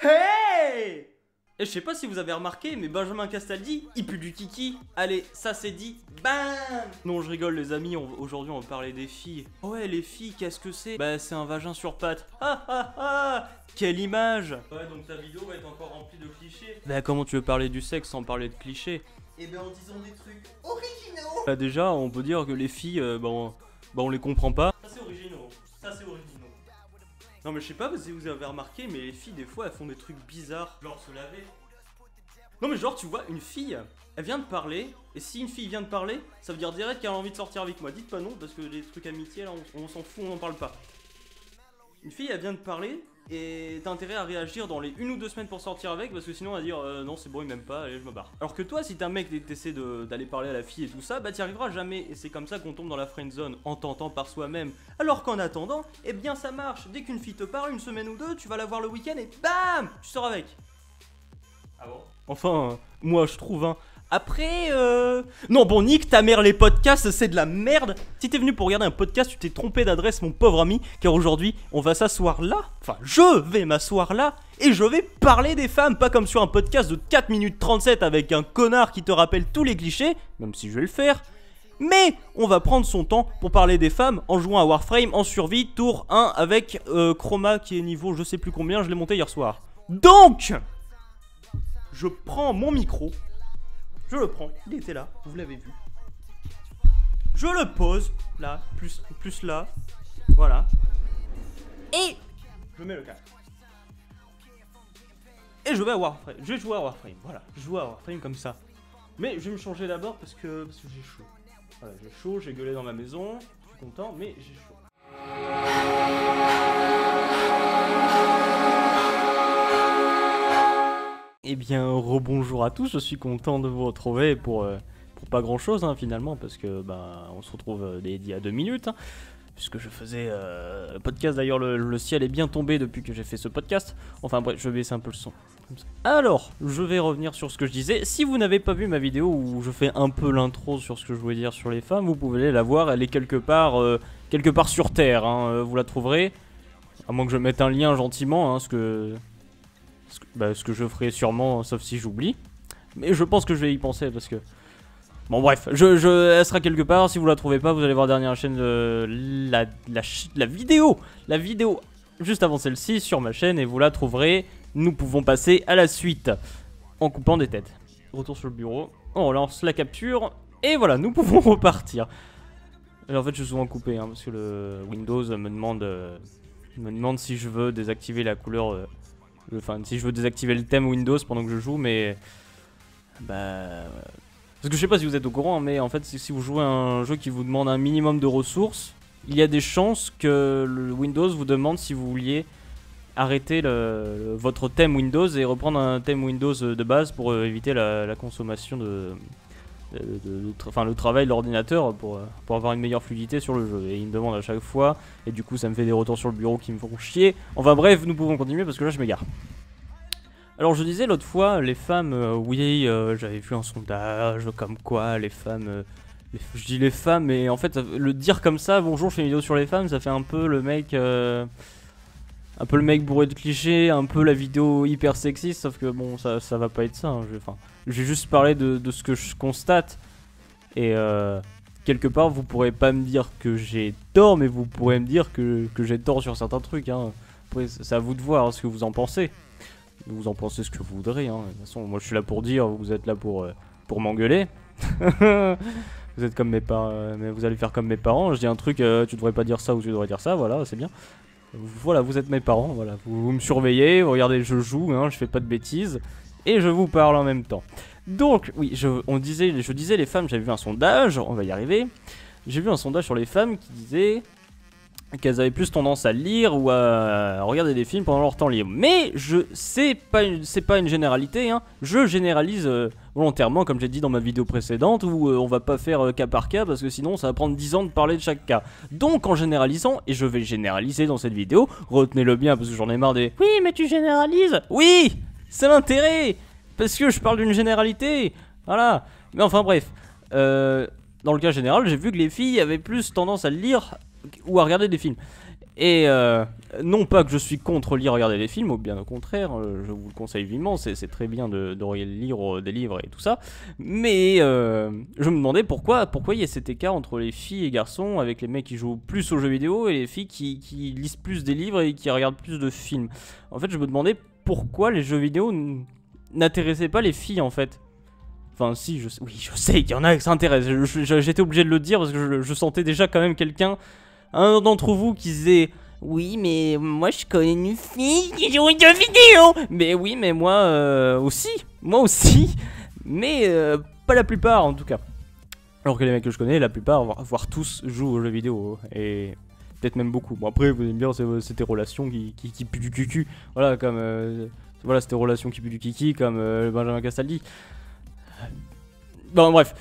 Hey! Et je sais pas si vous avez remarqué, mais Benjamin Castaldi, il pue du kiki. Allez, ça c'est dit. Bam! Non, je rigole les amis, aujourd'hui on va parler des filles. Oh ouais, les filles, qu'est-ce que c'est? Bah c'est un vagin sur pattes. Ah ah ah! Quelle image! Ouais, donc ta vidéo va être encore remplie de clichés. Bah comment tu veux parler du sexe sans parler de clichés? Eh ben en disant des trucs originaux. Bah déjà, on peut dire que les filles, on les comprend pas. Ça c'est originaux, ça c'est originaux. Non mais je sais pas si vous avez remarqué, mais les filles des fois elles font des trucs bizarres, genre se laver. Non mais genre tu vois, une fille, elle vient de parler, et si une fille vient de parler, ça veut dire direct qu'elle a envie de sortir avec moi. Dites pas non, parce que les trucs amitiés là, on s'en fout, on n'en parle pas. Une fille elle vient de parler, et t'as intérêt à réagir dans les 1 ou 2 semaines pour sortir avec, parce que sinon elle va dire non c'est bon il m'aime pas, allez je me barre. Alors que toi si t'es un mec et t'essaies d'aller parler à la fille et tout ça, bah t'y arriveras jamais, et c'est comme ça qu'on tombe dans la friend zone, en tentant par soi-même. Alors qu'en attendant, eh bien ça marche, dès qu'une fille te parle, 1 semaine ou 2, tu vas la voir le week-end et bam, tu sors avec. Ah bon? Enfin, moi je trouve hein. Après, non bon, nique ta mère, les podcasts, c'est de la merde. Si t'es venu pour regarder un podcast, tu t'es trompé d'adresse, mon pauvre ami. Car aujourd'hui, on va s'asseoir là. Enfin, je vais m'asseoir là. Et je vais parler des femmes. Pas comme sur un podcast de 4 minutes 37 avec un connard qui te rappelle tous les clichés. Même si je vais le faire. Mais on va prendre son temps pour parler des femmes en jouant à Warframe en survie tour 1 avec Chroma qui est niveau je sais plus combien, je l'ai monté hier soir. Donc, je prends mon micro. Je le prends, il était là, vous l'avez vu. Je le pose, là, plus là, voilà. Et je mets le casque. Et je vais à Warframe, je vais jouer à Warframe, voilà. Je joue à Warframe comme ça. Mais je vais me changer d'abord parce que j'ai chaud. Voilà, j'ai chaud, j'ai gueulé dans ma maison, je suis content, mais j'ai chaud. Eh bien, rebonjour à tous, je suis content de vous retrouver pour pas grand chose hein, finalement, parce que bah, on se retrouve il y a 2 minutes, hein, puisque je faisais le podcast, d'ailleurs le ciel est bien tombé depuis que j'ai fait ce podcast, enfin bref, je vais baisser un peu le son. Comme ça. Alors, je vais revenir sur ce que je disais, si vous n'avez pas vu ma vidéo où je fais un peu l'intro sur ce que je voulais dire sur les femmes, vous pouvez aller la voir, elle est quelque part sur Terre, hein, vous la trouverez, à moins que je mette un lien gentiment, hein, ce que je ferai sûrement, sauf si j'oublie. Mais je pense que je vais y penser parce que... Bon bref, elle sera quelque part, si vous la trouvez pas, vous allez voir derrière la chaîne la vidéo juste avant celle-ci sur ma chaîne et vous la trouverez. Nous pouvons passer à la suite en coupant des têtes. Retour sur le bureau, on lance la capture et voilà, nous pouvons repartir. Alors, en fait je suis souvent coupé hein, parce que le Windows me demande si je veux désactiver la couleur... Enfin, si je veux désactiver le thème Windows pendant que je joue, mais... Bah... Parce que je sais pas si vous êtes au courant, mais en fait, si vous jouez à un jeu qui vous demande un minimum de ressources, il y a des chances que le Windows vous demande si vous vouliez arrêter votre thème Windows et reprendre un thème Windows de base pour éviter la consommation le travail de l'ordinateur pour avoir une meilleure fluidité sur le jeu. Et il me demande à chaque fois, et du coup ça me fait des retours sur le bureau qui me font chier. Enfin bref, nous pouvons continuer parce que là je m'égare. Alors je disais l'autre fois, les femmes, oui, j'avais vu un sondage comme quoi les femmes... je dis les femmes, mais en fait le dire comme ça, bonjour je fais une vidéo sur les femmes, ça fait un peu le mec... un peu le mec bourré de clichés, un peu la vidéo hyper sexiste, sauf que bon, ça va pas être ça. Hein, je vais juste parler de ce que je constate. Et quelque part, vous pourrez pas me dire que j'ai tort, mais vous pourrez me dire que j'ai tort sur certains trucs. Hein. Après, c'est à vous de voir hein, ce que vous en pensez. Vous en pensez ce que vous voudrez. Hein. De toute façon, moi je suis là pour dire, vous êtes là pour m'engueuler. Vous êtes comme mes parents, mais vous allez faire comme mes parents. Je dis un truc, tu devrais pas dire ça ou tu devrais dire ça, voilà, c'est bien. Voilà, vous êtes mes parents, voilà, vous me surveillez, vous regardez, je joue, hein, je fais pas de bêtises, et je vous parle en même temps. Donc, oui, je disais les femmes, j'avais vu un sondage, on va y arriver, j'ai vu un sondage sur les femmes qui disait qu'elles avaient plus tendance à lire ou à regarder des films pendant leur temps libre. Mais c'est pas une généralité, hein. Je généralise volontairement, comme j'ai dit dans ma vidéo précédente, où on va pas faire cas par cas, parce que sinon ça va prendre 10 ans de parler de chaque cas. Donc en généralisant, et je vais généraliser dans cette vidéo, retenez-le bien, parce que j'en ai marre des « Oui, mais tu généralises !» Oui, c'est l'intérêt, parce que je parle d'une généralité, voilà. Mais enfin bref, dans le cas général, j'ai vu que les filles avaient plus tendance à lire ou à regarder des films. Et non pas que je suis contre lire, regarder des films, ou bien au contraire, je vous le conseille vivement, c'est très bien de lire des livres et tout ça. Mais je me demandais pourquoi il y a cet écart entre les filles et garçons, avec les mecs qui jouent plus aux jeux vidéo et les filles qui lisent plus des livres et qui regardent plus de films. En fait, je me demandais pourquoi les jeux vidéo n'intéressaient pas les filles en fait. Enfin si, oui, je sais qu'il y en a qui s'intéressent, j'étais obligé de le dire parce que je sentais déjà quand même quelqu'un, un d'entre vous qui disait oui mais moi je connais une fille qui joue aux jeux vidéo. Mais oui mais moi aussi, mais pas la plupart en tout cas. Alors que les mecs que je connais, la plupart, voire tous, jouent aux jeux vidéo et peut-être même beaucoup. Bon après vous aimez bien c'était relations qui puent du cucu, voilà comme voilà c'était relations qui puent du kiki comme Benjamin Castaldi. Bon bref,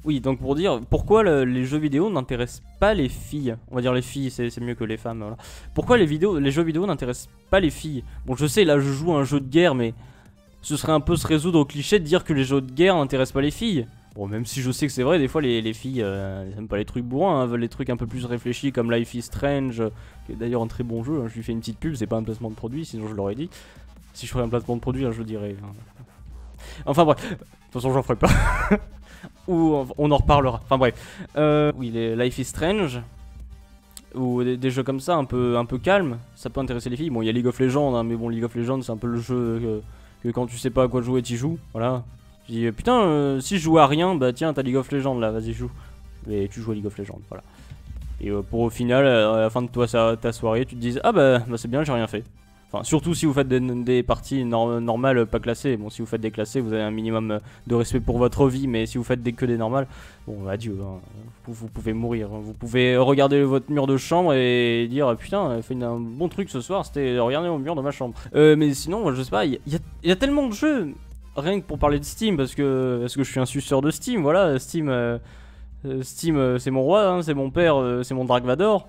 oui donc pour dire pourquoi les jeux vidéo n'intéressent pas les filles. On va dire les filles c'est mieux que les femmes voilà. Pourquoi les jeux vidéo n'intéressent pas les filles. Bon je sais là je joue à un jeu de guerre mais ce serait un peu se résoudre au cliché de dire que les jeux de guerre n'intéressent pas les filles. Bon même si je sais que c'est vrai des fois les filles elles aiment pas les trucs bourrins, veulent les trucs un peu plus réfléchis comme Life is Strange, qui est d'ailleurs un très bon jeu, hein. Je lui fais une petite pub, c'est pas un placement de produit sinon je l'aurais dit. Si je ferais un placement de produit hein, je le dirais hein. Enfin bref, de toute façon j'en ferai pas. Ou on en reparlera. Enfin bref. Oui, les Life is Strange. Ou des jeux comme ça, un peu calmes. Ça peut intéresser les filles. Bon, il y a League of Legends, hein, mais bon, League of Legends c'est un peu le jeu que quand tu sais pas à quoi jouer, t'y joues. Voilà. Tu dis putain, si je joue à rien, bah tiens, t'as League of Legends là, vas-y joue. Et tu joues à League of Legends, voilà. Et pour au final, à la fin de ta soirée, tu te dises ah bah c'est bien, j'ai rien fait. Enfin, surtout si vous faites des parties normales pas classées. Bon, si vous faites des classées, vous avez un minimum de respect pour votre vie. Mais si vous faites que des normales, bon, adieu. Hein. Vous pouvez mourir. Hein. Vous pouvez regarder votre mur de chambre et dire putain, fait un bon truc ce soir, c'était regarder au mur de ma chambre. Mais sinon, je sais pas, il y a tellement de jeux. Rien que pour parler de Steam, parce que je suis un suceur de Steam. Voilà, Steam, c'est mon roi, hein, c'est mon père, c'est mon Dark Vador.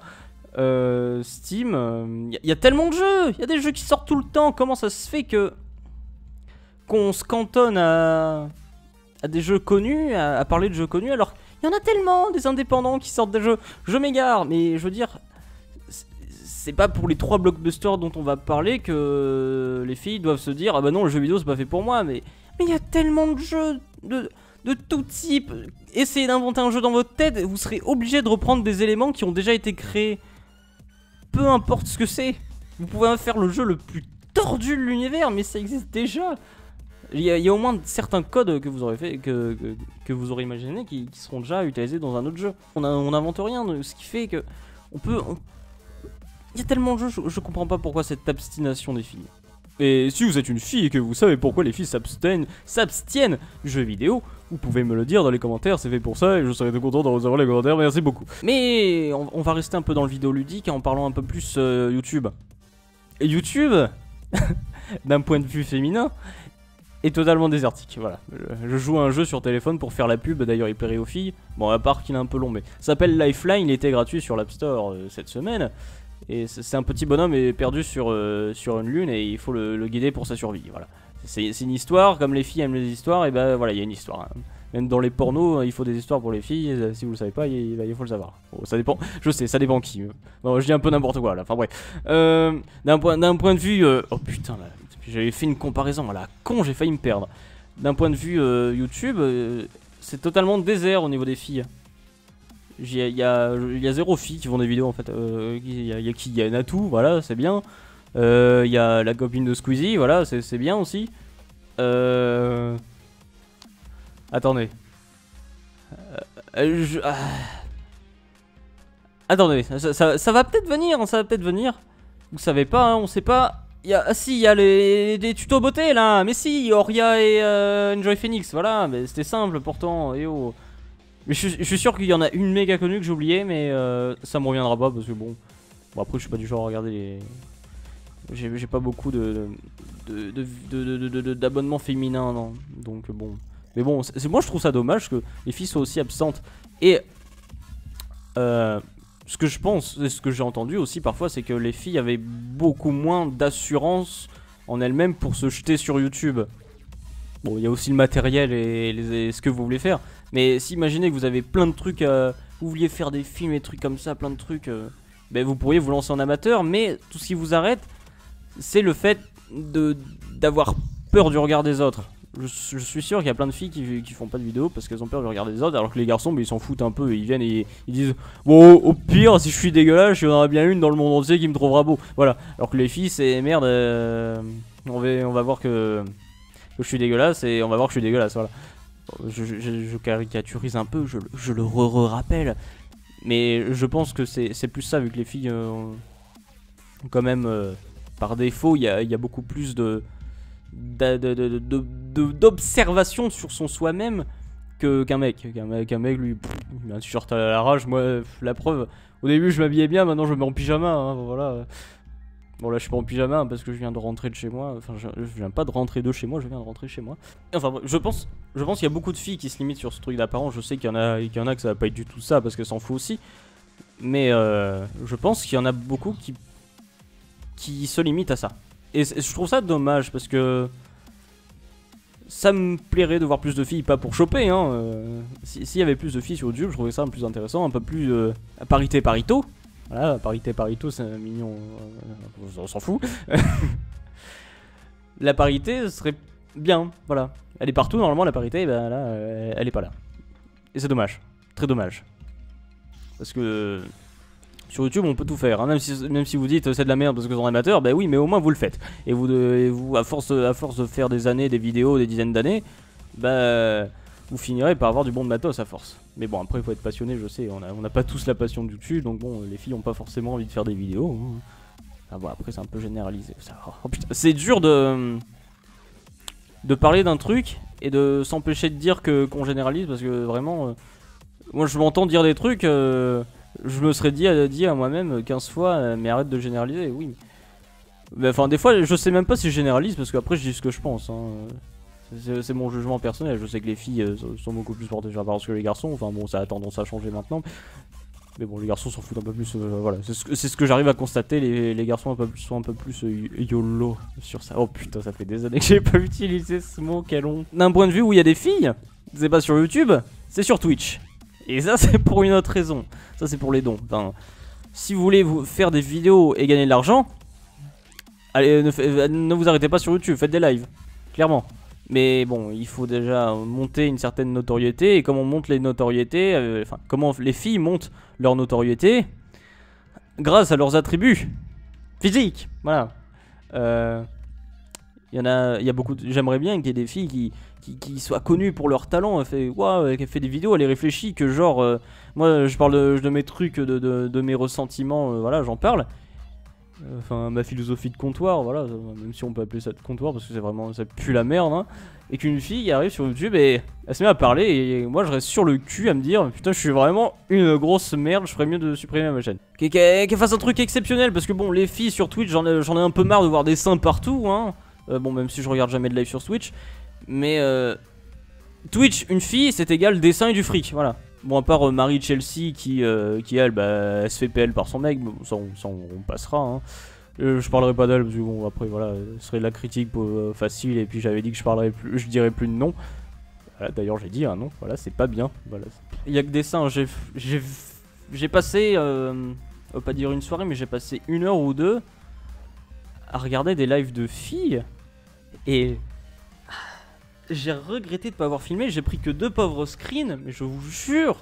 Steam, y a tellement de jeux, il y a des jeux qui sortent tout le temps. Comment ça se fait qu'on se cantonne à des jeux connus, à parler de jeux connus, alors il y en a tellement des indépendants qui sortent des jeux. Je m'égare, mais je veux dire, c'est pas pour les 3 blockbusters dont on va parler que les filles doivent se dire ah bah non, le jeu vidéo c'est pas fait pour moi. Mais il y a tellement de jeux de tout type. Essayez d'inventer un jeu dans votre tête, vous serez obligé de reprendre des éléments qui ont déjà été créés. Peu importe ce que c'est, vous pouvez faire le jeu le plus tordu de l'univers, mais ça existe déjà. Il y a au moins certains codes que vous aurez fait, que vous aurez imaginé, qui seront déjà utilisés dans un autre jeu. On n'invente rien, ce qui fait que il y a tellement de jeux, je comprends pas pourquoi cette abstination des filles. Et si vous êtes une fille et que vous savez pourquoi les filles s'abstiennent du jeu vidéo, vous pouvez me le dire dans les commentaires, c'est fait pour ça et je serai très content de recevoir les commentaires, merci beaucoup. Mais on va rester un peu dans le vidéoludique en parlant un peu plus YouTube. Et YouTube, d'un point de vue féminin, est totalement désertique, voilà. Je joue à un jeu sur téléphone pour faire la pub, d'ailleurs il plairait aux filles, bon à part qu'il est un peu long, mais ça s'appelle Lifeline, il était gratuit sur l'App Store cette semaine. Et c'est un petit bonhomme perdu sur une lune et il faut le guider pour sa survie, voilà. C'est une histoire, comme les filles aiment les histoires, et bah voilà, il y a une histoire. Hein. Même dans les pornos, il faut des histoires pour les filles, si vous le savez pas, il faut le savoir. Bon, ça dépend, je sais, ça dépend qui. Bon, je dis un peu n'importe quoi là, enfin bref. D'un point de vue... oh putain, là, j'avais fait une comparaison, à la con, j'ai failli me perdre. D'un point de vue YouTube, c'est totalement désert au niveau des filles. Il y a 0 filles qui font des vidéos en fait. Il y a Natou, voilà, c'est bien. Il y a la copine de Squeezie, voilà, c'est bien aussi. Attendez. Attendez, ça va peut-être venir, ça va peut-être venir. Vous savez pas, hein, on sait pas. Ah si, il y a les tutos beauté là. Mais si, Oria et Enjoy Phoenix, voilà. Mais c'était simple pourtant, et oh. Mais je suis sûr qu'il y en a une méga connue que j'ai oublié, mais ça me reviendra pas parce que bon après je suis pas du genre à regarder les... J'ai pas beaucoup d'abonnements féminins, non. Donc bon. Mais bon, moi je trouve ça dommage que les filles soient aussi absentes. Et ce que je pense, et ce que j'ai entendu aussi parfois, c'est que les filles avaient beaucoup moins d'assurance en elles-mêmes pour se jeter sur YouTube. Bon, il y a aussi le matériel et ce que vous voulez faire. Mais si imaginez que vous avez plein de trucs, vous vouliez faire des films et des trucs comme ça, plein de trucs, ben, vous pourriez vous lancer en amateur, mais tout ce qui vous arrête, c'est le fait d'avoir peur du regard des autres. Je suis sûr qu'il y a plein de filles qui font pas de vidéos parce qu'elles ont peur du regard des autres, alors que les garçons, ils s'en foutent un peu. Ils viennent et ils disent bon, au pire, si je suis dégueulasse, il y en aura bien une dans le monde entier qui me trouvera beau. Voilà. Alors que les filles, c'est merde, on va voir que je suis dégueulasse et on va voir que je suis dégueulasse. Voilà. Je caricaturise un peu, je le rappelle. Mais je pense que c'est plus ça, vu que les filles, quand même, par défaut, il y a beaucoup plus d'observation sur son soi-même qu'un mec. Qu'un mec, lui, il a un t-shirt à la rage. Moi, la preuve, au début, je m'habillais bien, maintenant je me mets en pyjama. Hein, voilà. Bon, là, je suis pas en pyjama hein, parce que je viens de rentrer de chez moi. Enfin, je viens pas de rentrer de chez moi, je viens de rentrer chez moi. Enfin, je pense qu'il y a beaucoup de filles qui se limitent sur ce truc d'apparence. Je sais qu'il y en a que ça va pas être du tout ça parce qu'elles s'en foutent aussi. Mais je pense qu'il y en a beaucoup qui se limitent à ça. Et je trouve ça dommage parce que ça me plairait de voir plus de filles, pas pour choper, hein. S'il y avait plus de filles sur YouTube, je trouvais ça plus intéressant, un peu plus parito. Voilà, parito, c'est mignon, on s'en fout. La parité serait bien, voilà. Elle est partout, normalement, la parité, ben là, elle est pas là. Et c'est dommage, très dommage. Parce que sur YouTube, on peut tout faire, hein. Même si vous dites c'est de la merde parce que vous êtes amateur, bah oui, mais au moins vous le faites. Et vous à force de faire des années, des vidéos, des dizaines d'années, bah vous finirez par avoir du bon de matos à force. Mais bon, après il faut être passionné, je sais, on n'a pas tous la passion du YouTube, donc bon, les filles ont pas forcément envie de faire des vidéos. Hein. Ah bon, après c'est un peu généralisé. Ça, oh putain, c'est dur de parler d'un truc et de s'empêcher de dire qu'on généralise parce que vraiment, moi je m'entends dire des trucs. Je me serais dit à moi-même 15 fois, mais arrête de généraliser, oui. Mais enfin, des fois, je sais même pas si je généralise parce qu'après, je dis ce que je pense. Hein. C'est mon jugement personnel. Je sais que les filles sont beaucoup plus portées sur l'apparence que les garçons. Enfin, bon, ça a tendance à changer maintenant. Mais bon, les garçons s'en foutent un peu plus. Voilà, c'est ce que j'arrive à constater. Les garçons sont un peu plus YOLO sur ça. Oh putain, ça fait des années que j'ai pas utilisé ce mot, quel honte. D'un point de vue où il y a des filles, c'est pas sur YouTube, c'est sur Twitch. Et ça c'est pour une autre raison. Ça c'est pour les dons. Enfin, si vous voulez vous faire des vidéos et gagner de l'argent, allez, ne vous arrêtez pas sur YouTube, faites des lives, clairement. Mais bon, il faut déjà monter une certaine notoriété. Et comment on monte les notoriétés, enfin comment les filles montent leur notoriété, grâce à leurs attributs physiques. Voilà. Il y a beaucoup. J'aimerais bien qu'il y ait des filles qui soient connues pour leur talent. Elle fait, wow, elle fait des vidéos, elle est réfléchie, que genre, moi je parle de mes trucs, de mes ressentiments, voilà, j'en parle. Enfin, ma philosophie de comptoir, voilà, même si on peut appeler ça de comptoir parce que c'est vraiment, ça pue la merde, hein. Et qu'une fille arrive sur YouTube et elle se met à parler et moi je reste sur le cul à me dire, putain, je suis vraiment une grosse merde, je ferais mieux de supprimer ma chaîne. Qu'elle fasse un truc exceptionnel parce que bon, les filles sur Twitch, j'en ai un peu marre de voir des seins partout, hein. Bon, même si je regarde jamais de live sur Twitch. Mais Twitch, une fille, c'est égal dessin et du fric, voilà. Bon, à part Marie Chelsea qui elle, bah, elle se fait PL par son mec, ça on passera, hein. Je parlerai pas d'elle parce que bon, après voilà, ce serait de la critique facile et puis j'avais dit que je dirais plus de nom. Voilà, d'ailleurs j'ai dit un nom, voilà, c'est pas bien, voilà. Il y a que des seins, j'ai passé, on va pas dire une soirée, mais j'ai passé 1 heure ou 2 à regarder des lives de filles et j'ai regretté de pas avoir filmé. J'ai pris que 2 pauvres screens, mais je vous jure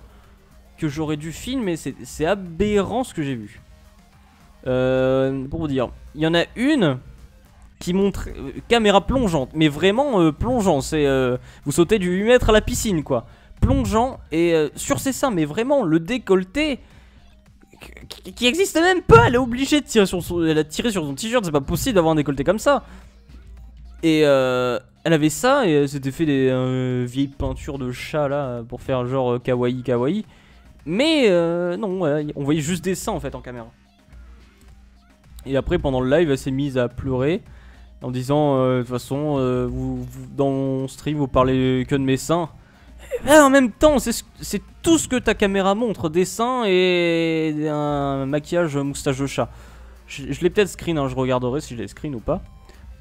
que j'aurais dû filmer. C'est aberrant ce que j'ai vu. Pour vous dire, il y en a une qui montre caméra plongeante, mais vraiment plongeant. C'est vous sautez du 8 mètres à la piscine, quoi. Plongeant et sur ses seins, mais vraiment le décolleté qui existe même pas. Elle est obligée de tirer sur son t-shirt. C'est pas possible d'avoir un décolleté comme ça. Et elle avait ça et elle s'était fait des vieilles peintures de chat là pour faire genre kawaii kawaii. Mais non, on voyait juste des seins en fait en caméra. Et après pendant le live elle s'est mise à pleurer en disant de toute façon dans mon stream vous parlez que de mes seins. Et en même temps c'est tout ce que ta caméra montre, des seins et un maquillage moustache de chat. Je l'ai peut-être screen, hein, je regarderai si je l'ai screen ou pas.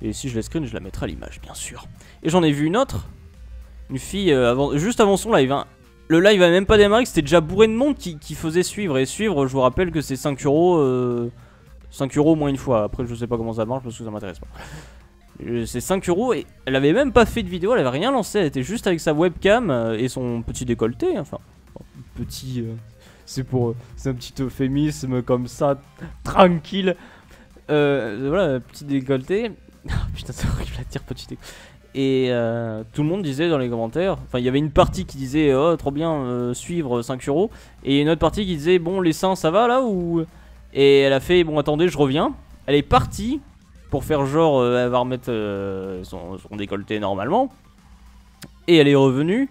Et si je la screen, je la mettrai à l'image, bien sûr. Et j'en ai vu une autre. Une fille, juste avant son live, hein. Le live avait même pas démarré, c'était déjà bourré de monde qui faisait suivre. Et suivre, je vous rappelle que c'est 5 euros. 5 euros au moins une fois. Après, je sais pas comment ça marche parce que ça m'intéresse pas. C'est 5 euros et elle avait même pas fait de vidéo, elle avait rien lancé. Elle était juste avec sa webcam et son petit décolleté. Enfin, petit. C'est un petit euphémisme comme ça, tranquille. Voilà, petit décolleté. Putain, c'est horrible à dire, petit décolleté. Et tout le monde disait dans les commentaires, enfin il y avait une partie qui disait oh trop bien suivre 5 euros, et une autre partie qui disait bon les seins ça va là ou. Et elle a fait bon attendez je reviens. Elle est partie pour faire genre elle va remettre son décolleté normalement. Et elle est revenue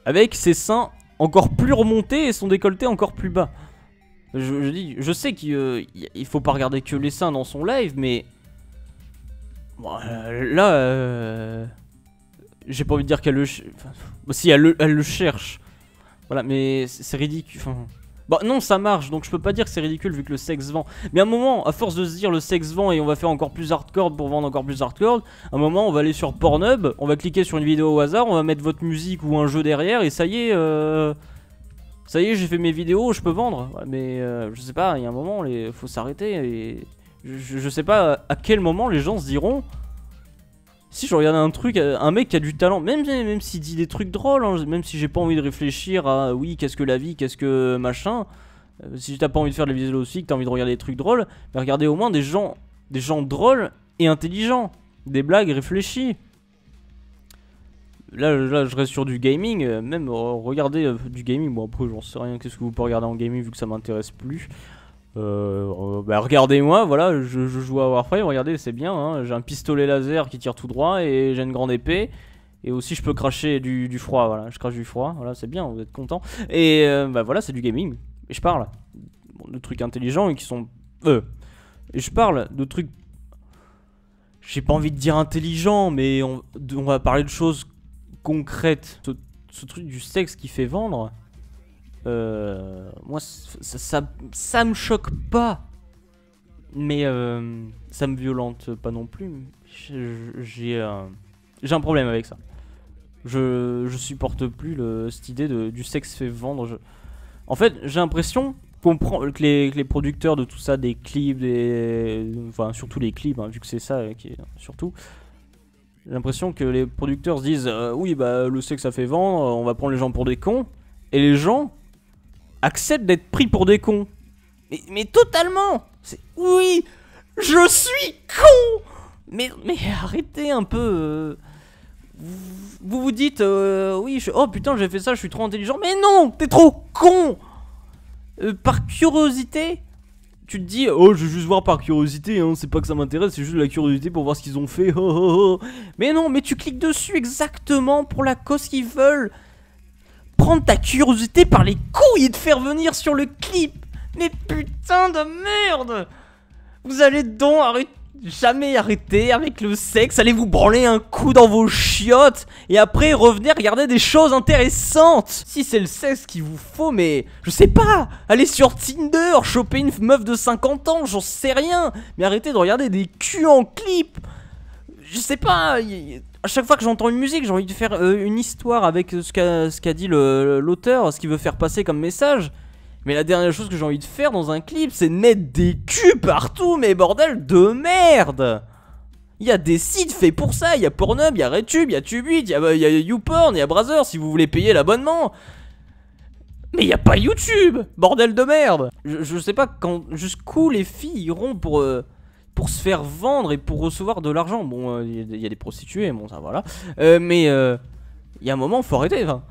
avec ses seins encore plus remontés et son décolleté encore plus bas. Je sais qu'il faut pas regarder que les seins dans son live, mais bon, là, j'ai pas envie de dire qu'elle le... Enfin, si, elle le cherche. Voilà, mais c'est ridicule. Enfin, bah non, ça marche, donc je peux pas dire que c'est ridicule vu que le sexe vend. Mais à un moment, à force de se dire le sexe vend et on va faire encore plus hardcore pour vendre encore plus hardcore, à un moment, on va aller sur Pornhub, on va cliquer sur une vidéo au hasard, on va mettre votre musique ou un jeu derrière et ça y est... Ça y est, j'ai fait mes vidéos, je peux vendre. Ouais, mais je sais pas, il y a un moment, faut s'arrêter et... Je sais pas à quel moment les gens se diront si je regarde un truc, un mec qui a du talent, même s'il dit des trucs drôles, hein, même si j'ai pas envie de réfléchir à oui, qu'est-ce que la vie, qu'est-ce que machin, si t'as pas envie de faire de la vidéos aussi, que t'as envie de regarder des trucs drôles, mais regardez au moins des gens drôles et intelligents, des blagues réfléchies. Là je reste sur du gaming, même regardez du gaming, bon après j'en sais rien, qu'est-ce que vous pouvez regarder en gaming vu que ça m'intéresse plus. Bah regardez-moi, voilà, je joue à Warframe, regardez, c'est bien, hein, j'ai un pistolet laser qui tire tout droit et j'ai une grande épée. Et aussi je peux cracher du froid, voilà, je crache du froid, voilà, c'est bien, vous êtes content. Et bah voilà, c'est du gaming. Et je parle de trucs intelligents et qui sont... Et je parle de trucs... J'ai pas envie de dire intelligents, mais on va parler de choses concrètes. Ce truc du sexe qui fait vendre... moi ça me choque pas, mais ça me violente pas non plus. J'ai un problème avec ça. Je supporte plus cette idée du sexe fait vendre. En fait j'ai l'impression que les producteurs de tout ça, des clips, enfin surtout les clips, hein, vu que c'est ça qui est surtout. J'ai l'impression que les producteurs se disent oui bah le sexe ça fait vendre, on va prendre les gens pour des cons, et les gens acceptent d'être pris pour des cons. Mais totalement. Oui, je suis con. Mais arrêtez un peu. Vous vous dites oui, oh putain j'ai fait ça, je suis trop intelligent. Mais non, t'es trop con. Par curiosité, tu te dis oh je vais juste voir par curiosité, hein, c'est pas que ça m'intéresse, c'est juste la curiosité pour voir ce qu'ils ont fait. Oh, oh, oh. Mais non, mais tu cliques dessus exactement pour la cause qu'ils veulent. Prendre ta curiosité par les couilles et te faire venir sur le clip. Mais putain de merde. Vous allez donc jamais arrêter avec le sexe. Allez vous branler un coup dans vos chiottes et après revenir regarder des choses intéressantes. Si c'est le sexe qu'il vous faut, mais je sais pas, allez sur Tinder, choper une meuf de 50 ans, j'en sais rien. Mais arrêtez de regarder des culs en clip. Je sais pas, à chaque fois que j'entends une musique, j'ai envie de faire une histoire avec ce qu'a dit l'auteur, ce qu'il veut faire passer comme message. Mais la dernière chose que j'ai envie de faire dans un clip, c'est de mettre des culs partout, mais bordel de merde. Il y a des sites faits pour ça, il y a Pornhub, il y a RedTube, il y a TubeIt, il y a YouPorn, il y a Browser si vous voulez payer l'abonnement. Mais il y a pas YouTube, bordel de merde. Je sais pas jusqu'où les filles iront pour se faire vendre et pour recevoir de l'argent. Bon, il y a des prostituées, bon ça voilà. Mais il y a un moment, faut arrêter. Enfin,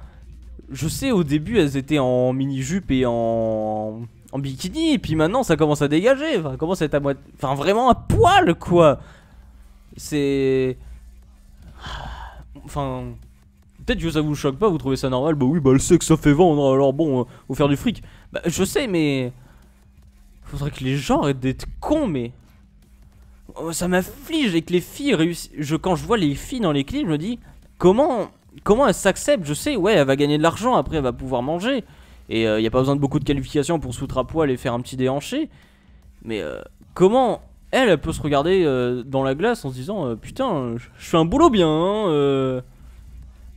je sais au début elles étaient en mini-jupe et en bikini, et puis maintenant ça commence à dégager. Enfin, commence à être à moitié. Enfin, vraiment à poil quoi. C'est. Enfin. Peut-être que ça vous choque pas, vous trouvez ça normal. Bah oui, bah le sexe ça fait vendre, alors bon, faut faire du fric. Bah je sais, mais. Faudrait que les gens arrêtent d'être cons, mais. Ça m'afflige avec les filles réussissent. Quand je vois les filles dans les clips, je me dis comment elles s'acceptent. Je sais, ouais, elle va gagner de l'argent, après elle va pouvoir manger. Et y a pas besoin de beaucoup de qualifications pour se foutre à poil et faire un petit déhanché. Mais comment elle peut se regarder dans la glace en se disant putain, je fais un boulot bien, hein,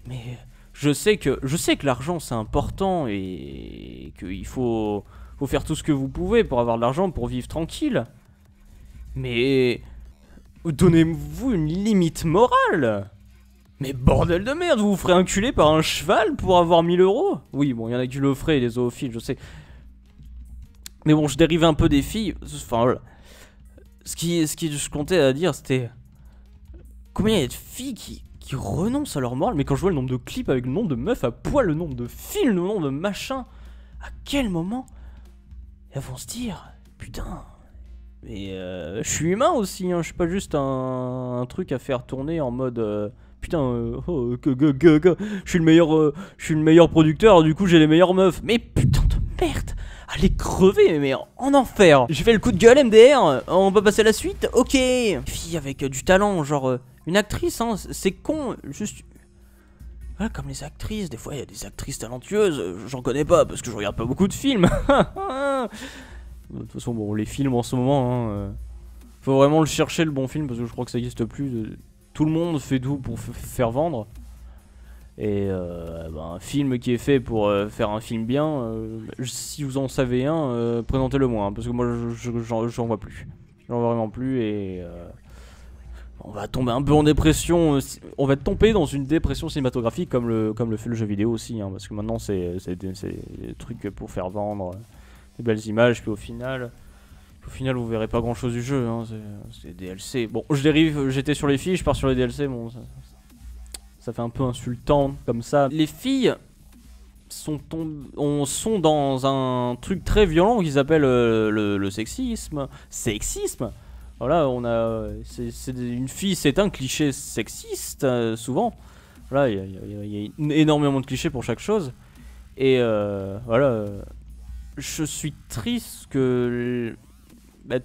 mais Je sais que l'argent c'est important et qu'il faut faire tout ce que vous pouvez pour avoir de l'argent pour vivre tranquille. Mais donnez-vous une limite morale. Mais bordel de merde, vous vous ferez enculer par un cheval pour avoir 1000 euros? Oui, bon, il y en a qui le feraient, les zoophiles, je sais. Mais bon, je dérivais un peu des filles. Enfin, voilà. Ce qui je comptais à dire, c'était... Combien il y a de filles qui renoncent à leur morale? Mais quand je vois le nombre de clips avec le nombre de meufs à poil, le nombre de films, le nombre de machins, à quel moment elles vont se dire... Putain... Mais je suis humain aussi, hein, je suis pas juste un truc à faire tourner en mode... Putain, je suis le meilleur producteur, du coup j'ai les meilleures meufs. Mais putain de merde, allez crever, mais en enfer. J'ai fait le coup de gueule MDR, on va passer à la suite. Ok. Fille avec du talent, genre une actrice, hein, c'est con, juste... Voilà, comme les actrices, des fois il y a des actrices talentueuses, j'en connais pas parce que je regarde pas beaucoup de films. De toute façon, bon, les films en ce moment, hein, faut vraiment le chercher le bon film parce que je crois que ça n'existe plus. Tout le monde fait tout pour faire vendre. Et un film qui est fait pour faire un film bien, si vous en savez un, présentez-le moi, hein, parce que moi j'en vois plus. J'en vois vraiment plus et on va tomber un peu en dépression. On va tomber dans une dépression cinématographique comme le fait le jeu vidéo aussi, hein, parce que maintenant c'est des trucs pour faire vendre des belles images, puis au final vous verrez pas grand chose du jeu, hein, c'est des DLC. Bon, je dérive, j'étais sur les filles, je pars sur les DLC, bon, ça fait un peu insultant comme ça. Les filles sont dans un truc très violent qu'ils appellent le sexisme. Sexisme. Voilà, une fille, c'est un cliché sexiste, souvent. Voilà, il y a énormément de clichés pour chaque chose. Et voilà... Je suis triste que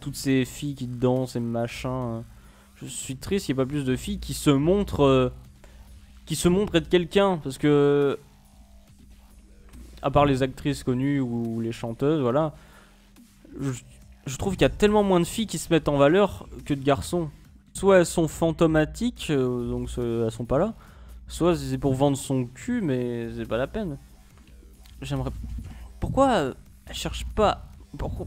toutes ces filles qui dansent et machin. Je suis triste qu'il n'y ait pas plus de filles qui se montrent être quelqu'un, parce que à part les actrices connues ou les chanteuses, voilà, je trouve qu'il y a tellement moins de filles qui se mettent en valeur que de garçons. Soit elles sont fantomatiques, donc elles sont pas là, soit c'est pour vendre son cul, mais c'est pas la peine. J'aimerais... Pourquoi elle cherche pas... Pourquoi...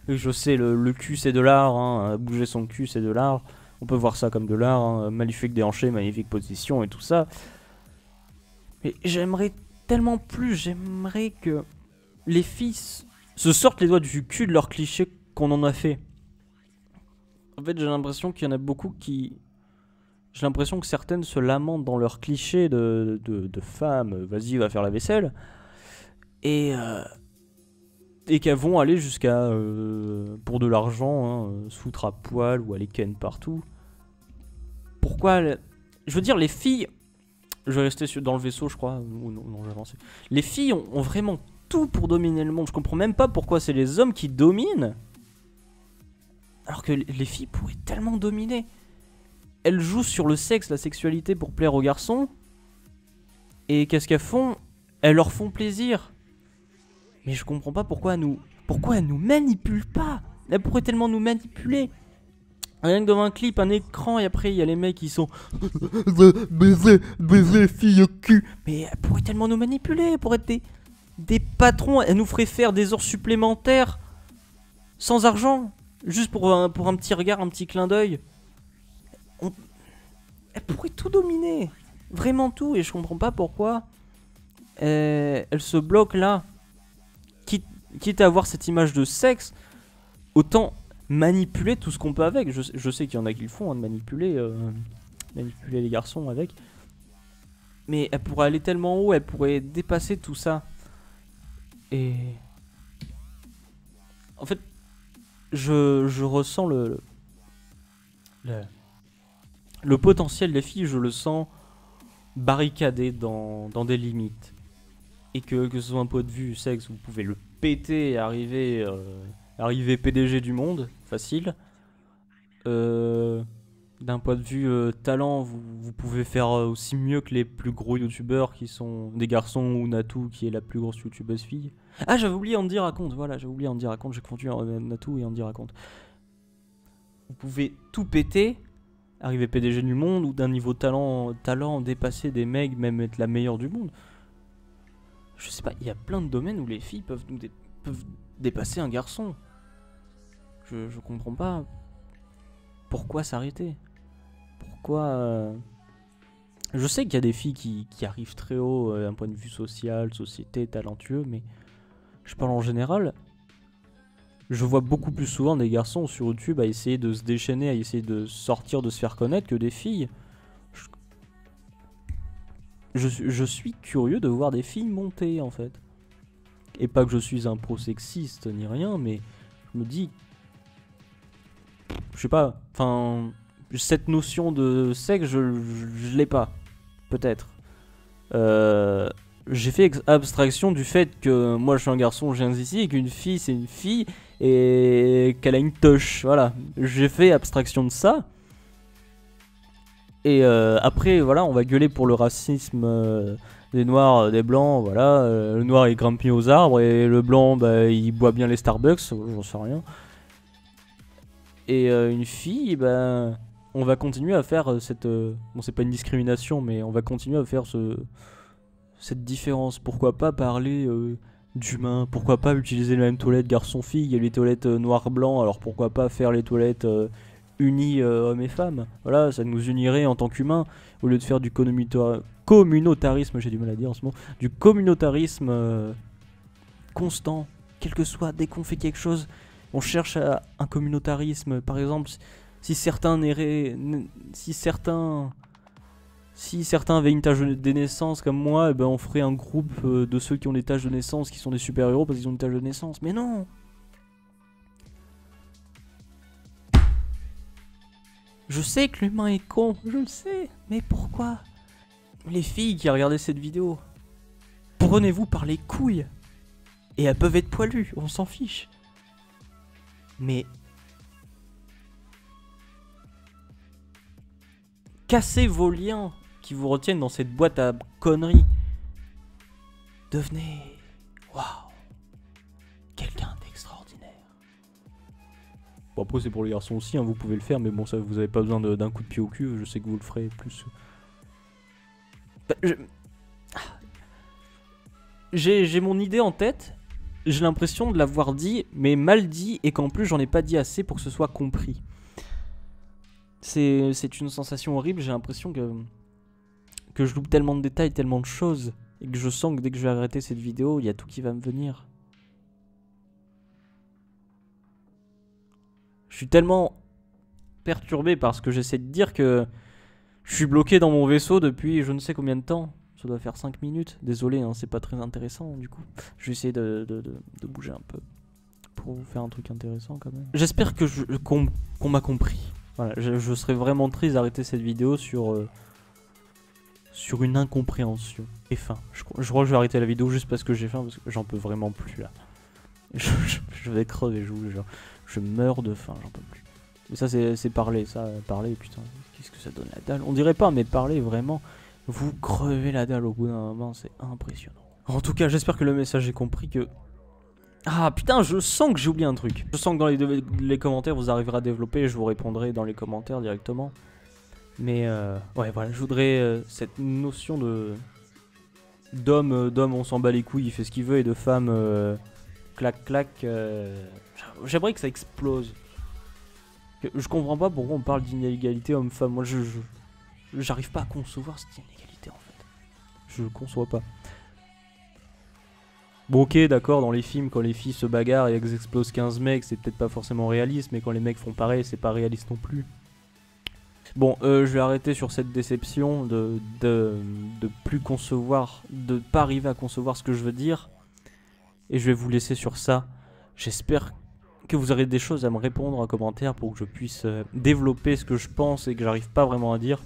Je sais, le cul c'est de l'art, hein. Bouger son cul c'est de l'art. On peut voir ça comme de l'art, hein. Magnifique déhanché, magnifique position et tout ça. Mais j'aimerais tellement plus, j'aimerais que les filles se sortent les doigts du cul de leurs clichés qu'on en a fait. En fait, j'ai l'impression qu'il y en a beaucoup qui... J'ai l'impression que certaines se lamentent dans leurs clichés de femmes. Vas-y, va faire la vaisselle. Et qu'elles vont aller jusqu'à, pour de l'argent, hein, se foutre à poil ou aller ken partout. Pourquoi Je veux dire, les filles... Je vais rester dans le vaisseau, je crois. Ou non, j'ai avancé. Les filles ont vraiment tout pour dominer le monde. Je comprends même pas pourquoi c'est les hommes qui dominent. Alors que les filles pourraient tellement dominer. Elles jouent sur le sexe, la sexualité pour plaire aux garçons. Et qu'est-ce qu'elles font? Elles leur font plaisir. Mais je comprends pas pourquoi elles nous manipulent pas. Elles pourraient tellement nous manipuler. Rien que devant un clip, un écran, et après il y a les mecs qui sont baiser, fille au cul. Mais elles pourraient tellement nous manipuler. Elles pourraient être des patrons. Elles nous feraient faire des heures supplémentaires sans argent. Juste pour un petit regard, un petit clin d'œil. Elle pourrait tout dominer, vraiment tout, et je comprends pas pourquoi elle se bloque là. Quitte à avoir cette image de sexe, autant manipuler tout ce qu'on peut avec. Je sais qu'il y en a qui le font, hein, de manipuler les garçons avec. Mais elle pourrait aller tellement haut, elle pourrait dépasser tout ça. Et en fait, je ressens le potentiel des filles, je le sens barricadé dans des limites. Et que ce soit un point de vue sexe, vous pouvez le péter et arriver PDG du monde, facile. D'un point de vue talent, vous pouvez faire aussi mieux que les plus gros youtubeurs qui sont des garçons, ou Natou qui est la plus grosse youtubeuse fille. Ah, j'avais oublié Andy Raconte, voilà, j'avais oublié Andy Raconte, j'ai confondu Natou et Andy Raconte. Vous pouvez tout péter arriver PDG du monde ou d'un niveau talent dépasser des mecs, même être la meilleure du monde. Je sais pas, il y a plein de domaines où les filles peuvent dépasser un garçon. Je comprends pas pourquoi s'arrêter. Pourquoi Je sais qu'il y a des filles qui arrivent très haut d'un point de vue social, société, talentueux, mais je parle en général. Je vois beaucoup plus souvent des garçons sur YouTube à essayer de se déchaîner, à essayer de sortir, de se faire connaître que des filles. Je suis curieux de voir des filles monter en fait. Et pas que je suis un pro-sexiste ni rien, mais je me dis... Je sais pas, enfin... Cette notion de sexe, je l'ai pas. Peut-être. J'ai fait abstraction du fait que moi je suis un garçon, j'ai un zizi, et qu'une fille c'est une fille, et qu'elle a une touche. Voilà. J'ai fait abstraction de ça. Et après, voilà, on va gueuler pour le racisme des noirs, des blancs, voilà. Le noir il grimpe aux arbres, et le blanc, bah, il boit bien les Starbucks, j'en sais rien. Et une fille, bah, on va continuer à faire cette... bon, c'est pas une discrimination, mais on va continuer à faire cette différence. Pourquoi pas parler d'humain? Pourquoi pas utiliser les mêmes toilettes garçon-fille? Il y a les toilettes noir-blanc, alors pourquoi pas faire les toilettes... unis hommes et femmes. Voilà, ça nous unirait en tant qu'humains au lieu de faire du communautarisme, j'ai du mal à dire en ce moment, du communautarisme constant, quel que soit, dès qu'on fait quelque chose, on cherche un communautarisme. Par exemple, si certains avaient une tâche de naissance comme moi, eh ben on ferait un groupe de ceux qui ont des tâches de naissance qui sont des super-héros parce qu'ils ont une tâche de naissance. Mais non! Je sais que l'humain est con, je le sais, mais pourquoi? Les filles qui regardaient cette vidéo, prenez-vous par les couilles. Et elles peuvent être poilues, on s'en fiche. Mais... cassez vos liens qui vous retiennent dans cette boîte à conneries. Devenez... waouh, quelqu'un d'extraordinaire. Bon, après c'est pour les garçons aussi, hein, vous pouvez le faire, mais bon, ça vous avez pas besoin d'un coup de pied au cul, je sais que vous le ferez plus. J'ai mon idée en tête, j'ai l'impression de l'avoir dit, mais mal dit, et qu'en plus j'en ai pas dit assez pour que ce soit compris. C'est une sensation horrible, j'ai l'impression que je loupe tellement de détails, tellement de choses, et que je sens que dès que je vais arrêter cette vidéo, il y a tout qui va me venir. Je suis tellement perturbé par ce que j'essaie de dire que je suis bloqué dans mon vaisseau depuis je ne sais combien de temps. Ça doit faire 5 minutes. Désolé, hein, c'est pas très intéressant du coup. Je vais essayer de bouger un peu pour vous faire un truc intéressant quand même. J'espère que qu'on m'a compris. Voilà, je serais vraiment triste d'arrêter cette vidéo sur une incompréhension. Et faim. Je crois que je vais arrêter la vidéo juste parce que j'ai faim, parce que j'en peux vraiment plus là. Je vais crever, je vous jure. Je meurs de faim, j'en peux plus. Mais ça c'est parler, parler, putain, qu'est-ce que ça donne la dalle? On dirait pas, mais parler vraiment, vous crevez la dalle au bout d'un moment, c'est impressionnant. En tout cas, j'espère que le message est compris que... Ah putain, je sens que j'ai oublié un truc. Je sens que dans les commentaires, vous arriverez à développer, et je vous répondrai dans les commentaires directement. Mais ouais, voilà, je voudrais cette notion d'homme, on s'en bat les couilles, il fait ce qu'il veut, et de femme, clac clac, j'aimerais que ça explose. Je comprends pas pourquoi on parle d'inégalité homme-femme. Moi, j'arrive pas à concevoir cette inégalité en fait. Je le conçois pas. Bon, ok, d'accord, dans les films, quand les filles se bagarrent et elles explosent 15 mecs, c'est peut-être pas forcément réaliste, mais quand les mecs font pareil, c'est pas réaliste non plus. Bon, je vais arrêter sur cette déception de plus concevoir, de pas arriver à concevoir ce que je veux dire. Et je vais vous laisser sur ça. J'espère que vous aurez des choses à me répondre en commentaire pour que je puisse développer ce que je pense et que j'arrive pas vraiment à dire.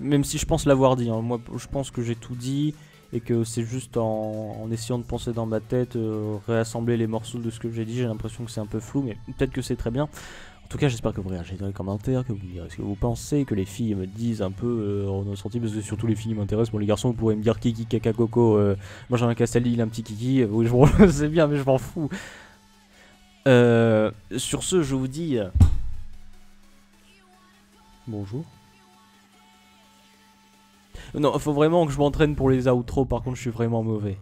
Même si je pense l'avoir dit, hein. Moi je pense que j'ai tout dit et que c'est juste en essayant de penser dans ma tête, réassembler les morceaux de ce que j'ai dit. J'ai l'impression que c'est un peu flou, mais peut-être que c'est très bien. En tout cas, j'espère que vous réagirez dans les commentaires, que vous me direz ce que vous pensez, que les filles me disent un peu en ressenti, parce que surtout les filles m'intéressent. Bon, les garçons, vous pourrez me dire kiki, caca, coco. Moi, j'ai un Castaldi, il a un petit kiki. Oui, c'est bien, mais je m'en fous. Sur ce, je vous dis Bonjour. Non, faut vraiment que je m'entraîne pour les outros, par contre je suis vraiment mauvais.